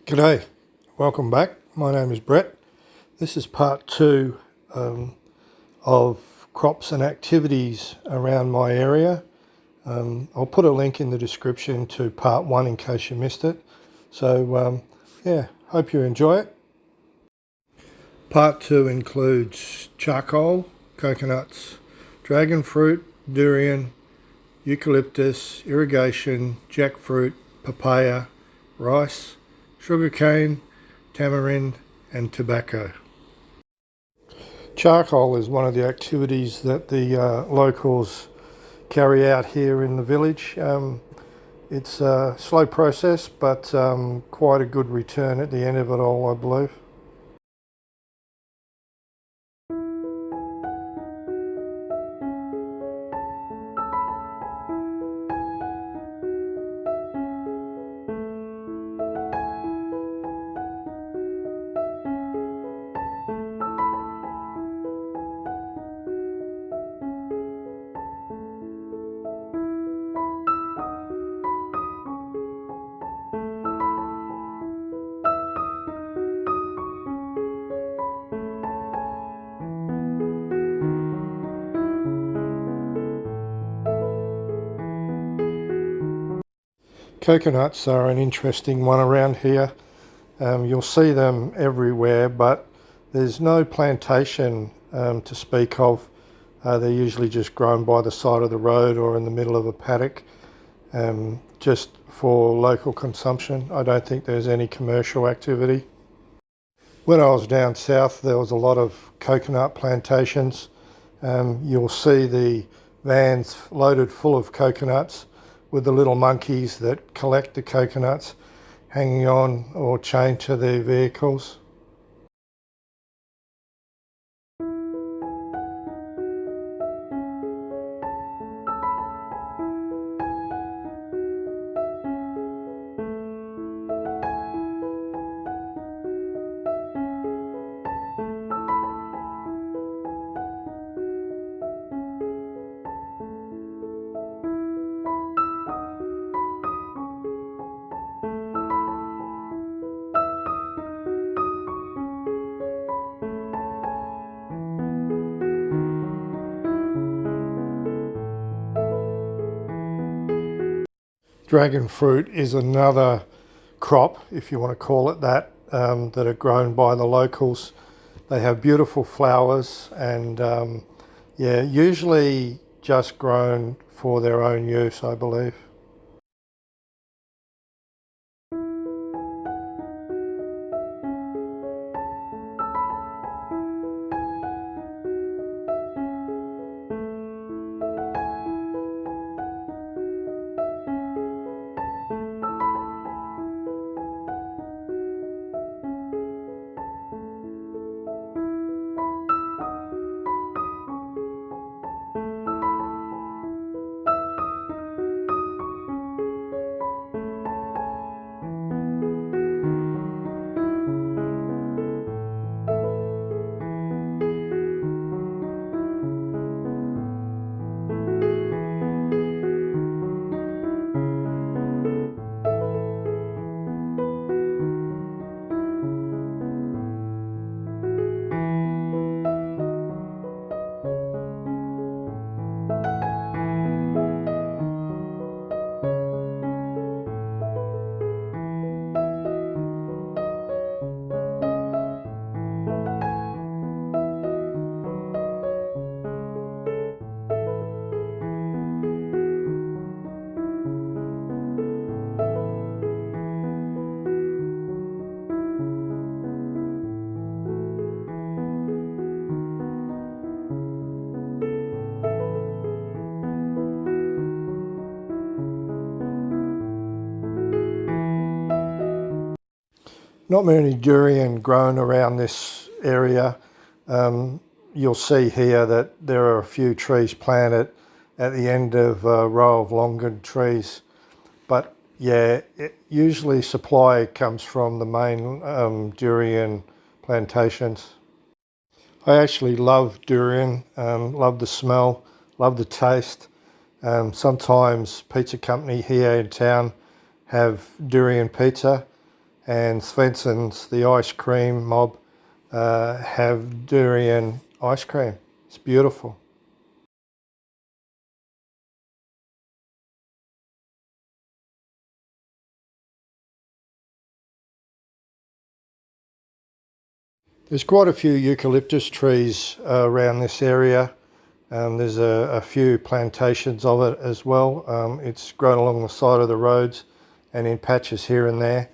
G'day, welcome back. My name is Brett. This is part two of crops and activities around my area. I'll put a link in the description to part one in case you missed it. So yeah, hope you enjoy it. Part two includes charcoal, coconuts, dragon fruit, durian, eucalyptus, irrigation, jackfruit, papaya, rice, sugarcane, tamarind and tobacco. Charcoal is one of the activities that the locals carry out here in the village. It's a slow process, but quite a good return at the end of it all, I believe. Coconuts are an interesting one around here. You'll see them everywhere, but there's no plantation to speak of. They're usually just grown by the side of the road or in the middle of a paddock, just for local consumption. I don't think there's any commercial activity. When I was down south, there was a lot of coconut plantations. You'll see the vans loaded full of coconuts with the little monkeys that collect the coconuts hanging on or chained to their vehicles. Dragon fruit is another crop, if you want to call it that, that are grown by the locals. They have beautiful flowers and yeah, usually just grown for their own use, I believe. Not many durian grown around this area. You'll see here that there are a few trees planted at the end of a row of longer trees. But yeah, usually supply comes from the main durian plantations. I actually love durian, love the smell, love the taste. Sometimes pizza company here in town have durian pizza, and Svensson's, the ice cream mob, have durian ice cream. It's beautiful. There's quite a few eucalyptus trees around this area. There's a few plantations of it as well. It's grown along the side of the roads and in patches here and there.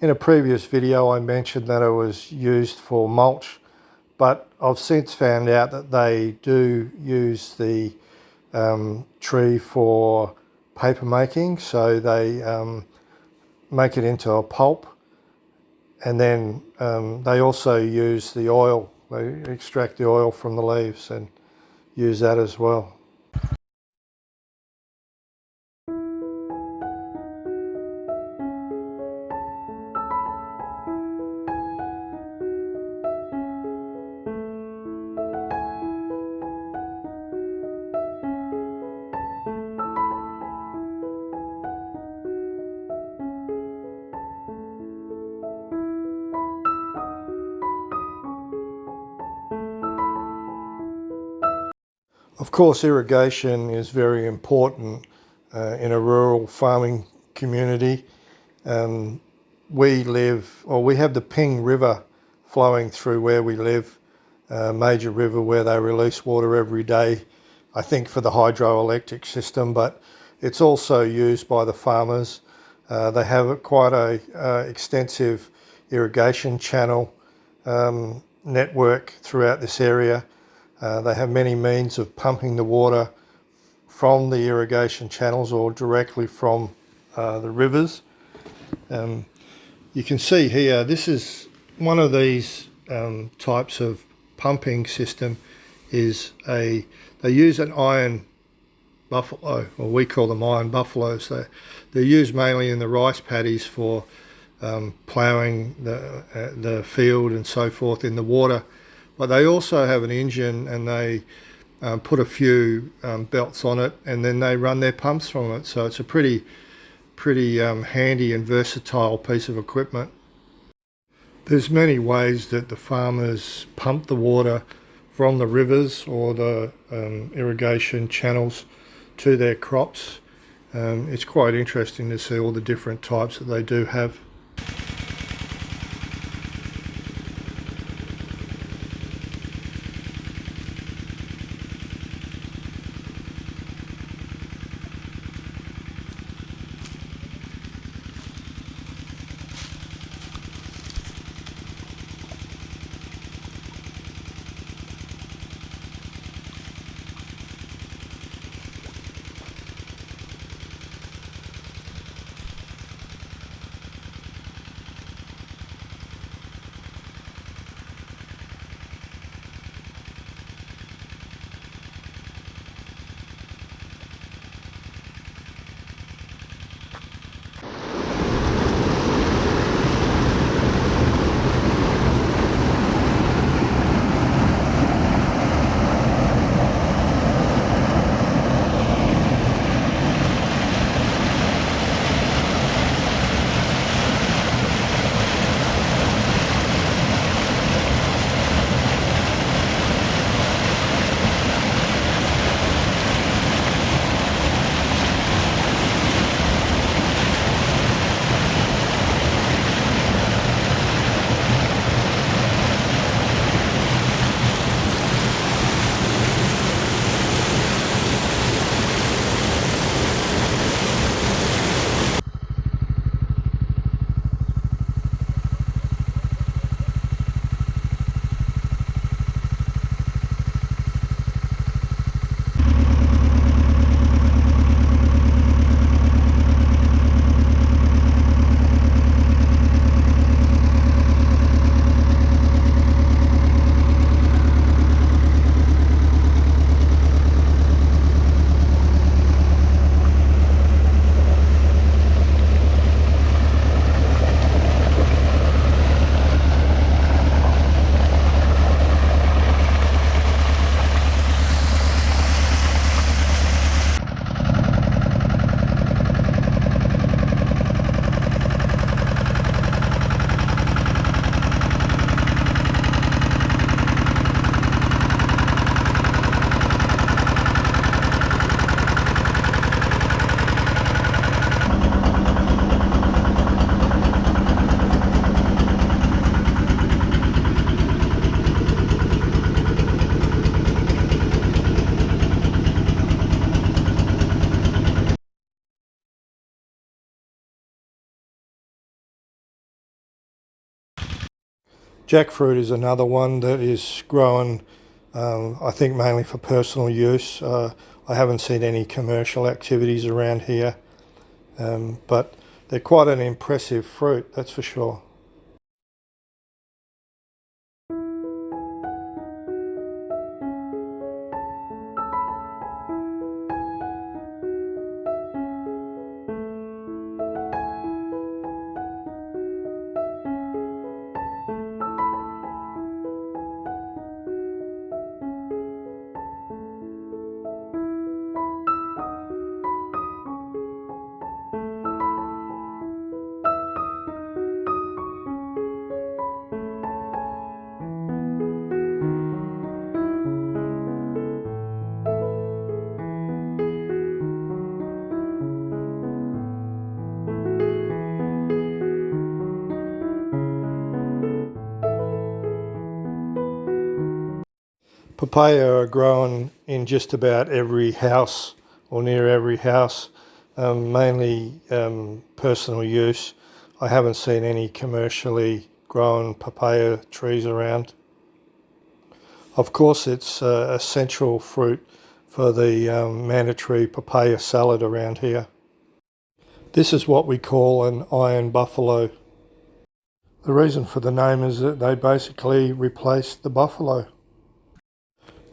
In a previous video I mentioned that it was used for mulch, but I've since found out that they do use the tree for paper making. So they make it into a pulp, and then they also use the oil. They extract the oil from the leaves and use that as well. Of course, irrigation is very important in a rural farming community. We have the Ping River flowing through where we live, a major river where they release water every day, I think for the hydroelectric system, but it's also used by the farmers. They have quite a extensive irrigation channel network throughout this area. They have many means of pumping the water from the irrigation channels or directly from the rivers. You can see here, this is one of these types of pumping system. They use an iron buffalo, or we call them iron buffaloes. They're used mainly in the rice paddies for ploughing the field and so forth in the water. But they also have an engine, and they put a few belts on it, and then they run their pumps from it. So it's a pretty handy and versatile piece of equipment. There's many ways that the farmers pump the water from the rivers or the irrigation channels to their crops. It's quite interesting to see all the different types that they do have. Jackfruit is another one that is grown, I think mainly for personal use. I haven't seen any commercial activities around here, but they're quite an impressive fruit, that's for sure. Papaya are grown in just about every house or near every house, mainly personal use. I haven't seen any commercially grown papaya trees around. Of course, it's a central fruit for the mandatory papaya salad around here. This is what we call an iron buffalo. The reason for the name is that they basically replaced the buffalo.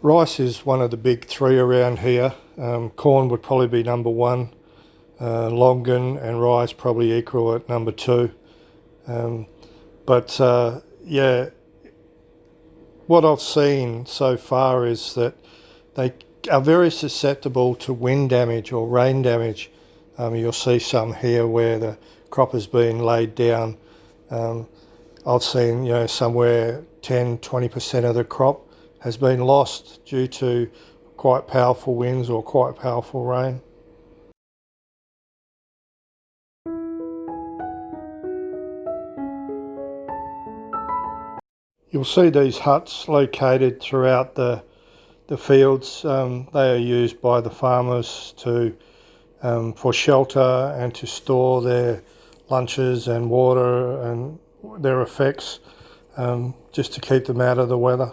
Rice is one of the big three around here. Corn would probably be number one. Longan and rice probably equal at number two. Yeah, what I've seen so far is that they are very susceptible to wind damage or rain damage. You'll see some here where the crop has been laid down. I've seen, somewhere 10–20% of the crop has been lost due to quite powerful winds or quite powerful rain. You'll see these huts located throughout the fields. They are used by the farmers for shelter and to store their lunches and water and their effects, just to keep them out of the weather.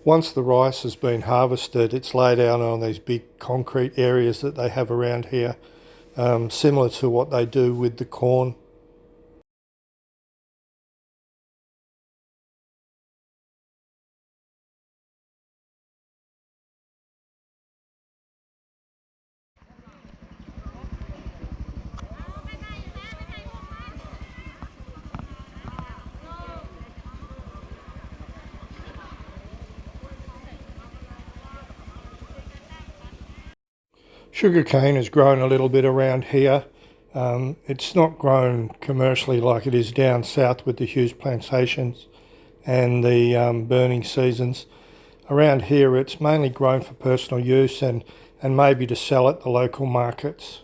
Once the rice has been harvested, it's laid out on these big concrete areas that they have around here, similar to what they do with the corn. Sugarcane is grown a little bit around here. It's not grown commercially like it is down south with the huge plantations and the burning seasons. Around here it's mainly grown for personal use and maybe to sell at the local markets.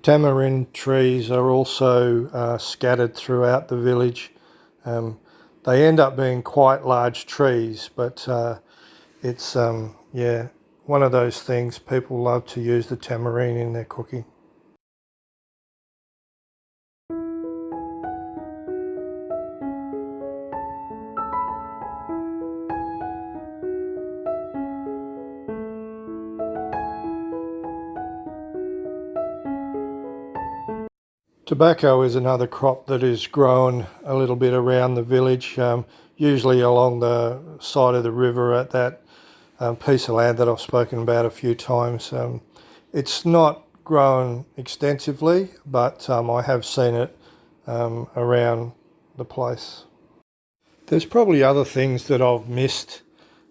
Tamarind trees are also scattered throughout the village. They end up being quite large trees, but it's yeah, one of those things. People love to use the tamarind in their cooking. Tobacco is another crop that is grown a little bit around the village, usually along the side of the river at that piece of land that I've spoken about a few times. It's not grown extensively, but I have seen it around the place. There's probably other things that I've missed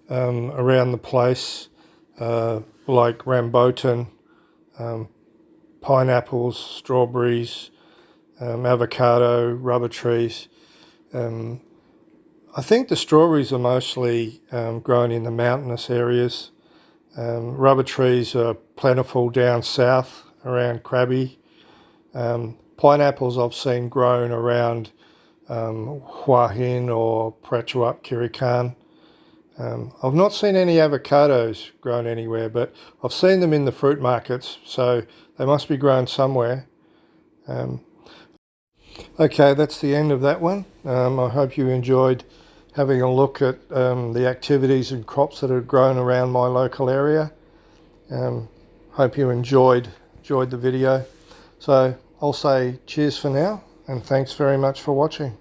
around the place, like rambutan, pineapples, strawberries, avocado, rubber trees. I think the strawberries are mostly grown in the mountainous areas. Rubber trees are plentiful down south around Krabi. Pineapples I've seen grown around Hua Hin or Prachuap Kirikan. I've not seen any avocados grown anywhere, but I've seen them in the fruit markets, so they must be grown somewhere. Okay, that's the end of that one. I hope you enjoyed having a look at the activities and crops that are grown around my local area. Hope you enjoyed the video. So I'll say cheers for now, and thanks very much for watching.